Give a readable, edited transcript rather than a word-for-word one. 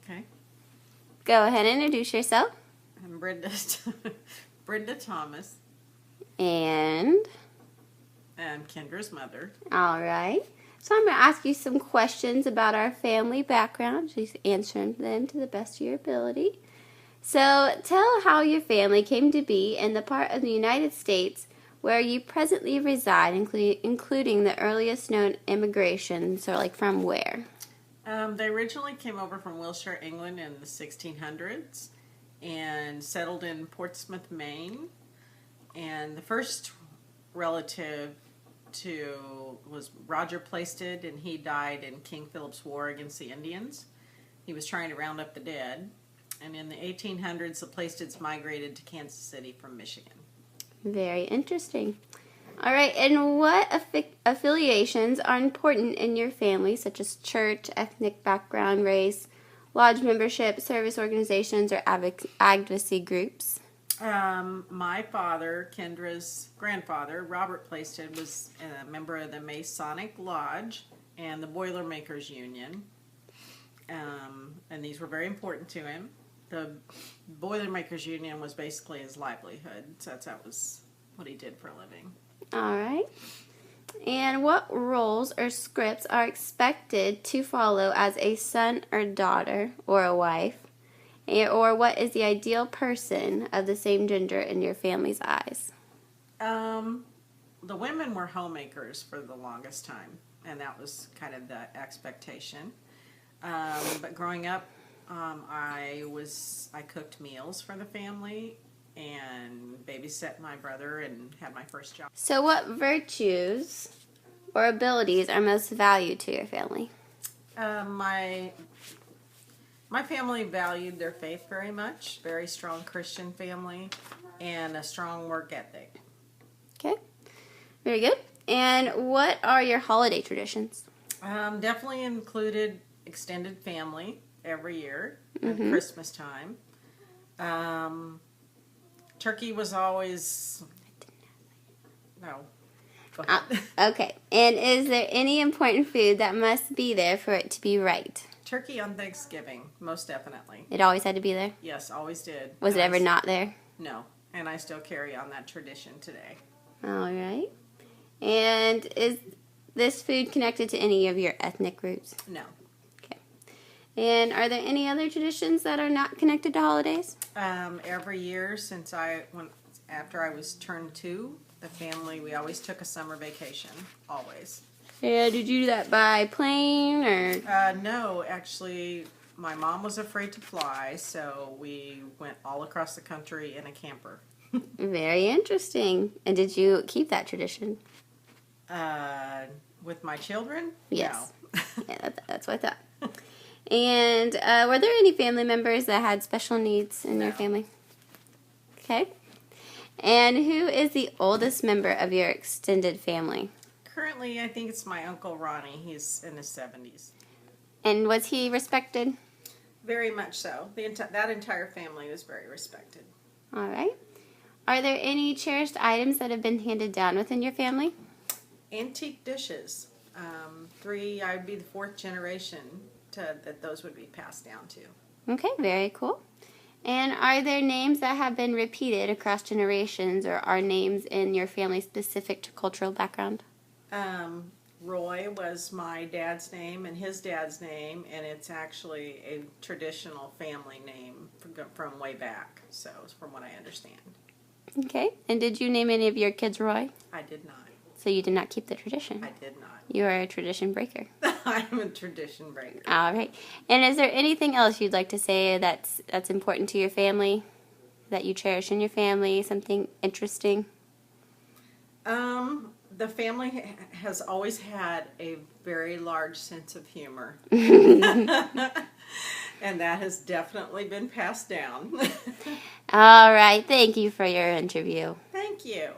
Okay. Go ahead and introduce yourself. I'm Brenda, Brenda Thomas. And, I'm Kendra's mother. all right. So I'm going to ask you some questions about our family background. Just answering them to the best of your ability. So tell how your family came to be in the part of the United States where you presently reside, including the earliest known immigration. So like from where? They originally came over from Wiltshire, England in the 1600s and settled in Portsmouth, Maine. And the first relative was Roger Plaisted, and he died in King Philip's War against the Indians. He was trying to round up the dead. And in the 1800s, the Plaisteds migrated to Kansas City from Michigan. Very interesting. All right, and what affiliations are important in your family, such as church, ethnic background, race, lodge membership, service organizations, or advocacy groups? My father, Kendra's grandfather, Robert Plaisted, was a member of the Masonic Lodge and the Boilermakers Union, and these were very important to him. The Boilermakers Union was basically his livelihood, so that was what he did for a living. All right. And what roles or scripts are expected to follow as a son or daughter or a wife? Or what is the ideal person of the same gender in your family's eyes? The women were homemakers for the longest time, and that was kind of the expectation. But growing up, I cooked meals for the family and babysat my brother and had my first job. So what virtues or abilities are most valued to your family? My family valued their faith very much, very strong Christian family, and a strong work ethic. Okay, very good. And what are your holiday traditions? Definitely included extended family every year at Christmas time. Turkey was always... No. Go ahead. Okay, and is there any important food that must be there for it to be right? Turkey on Thanksgiving, most definitely. It always had to be there? Yes, always did. Was it ever not there? No, and I still carry on that tradition today. All right. And is this food connected to any of your ethnic groups? No. Okay. And are there any other traditions that are not connected to holidays? Every year after I was turned 2, the family, we always took a summer vacation, always. Yeah, did you do that by plane or? No, actually, my mom was afraid to fly, so we went all across the country in a camper. Very interesting. And did you keep that tradition? With my children? Yes. No. Yeah, that's what I thought. And were there any family members that had special needs in your family? Okay. And who is the oldest member of your extended family? Currently, I think it's my Uncle Ronnie. He's in his 70s. And was he respected? Very much so. That entire family was very respected. All right. Are there any cherished items that have been handed down within your family? Antique dishes. I'd be the 4th generation that those would be passed down to. Okay, very cool. And are there names that have been repeated across generations, or are names in your family specific to cultural background? Roy was my dad's name and his dad's name, and it's actually a traditional family name from way back, so it's from what I understand. Okay. And did you name any of your kids Roy? I did not. So you did not keep the tradition? I did not. You are a tradition breaker. I'm a tradition breaker. All right. And is there anything else you'd like to say that's important to your family, that you cherish in your family, something interesting? The family has always had a very large sense of humor. And that has definitely been passed down. All right. Thank you for your interview. Thank you.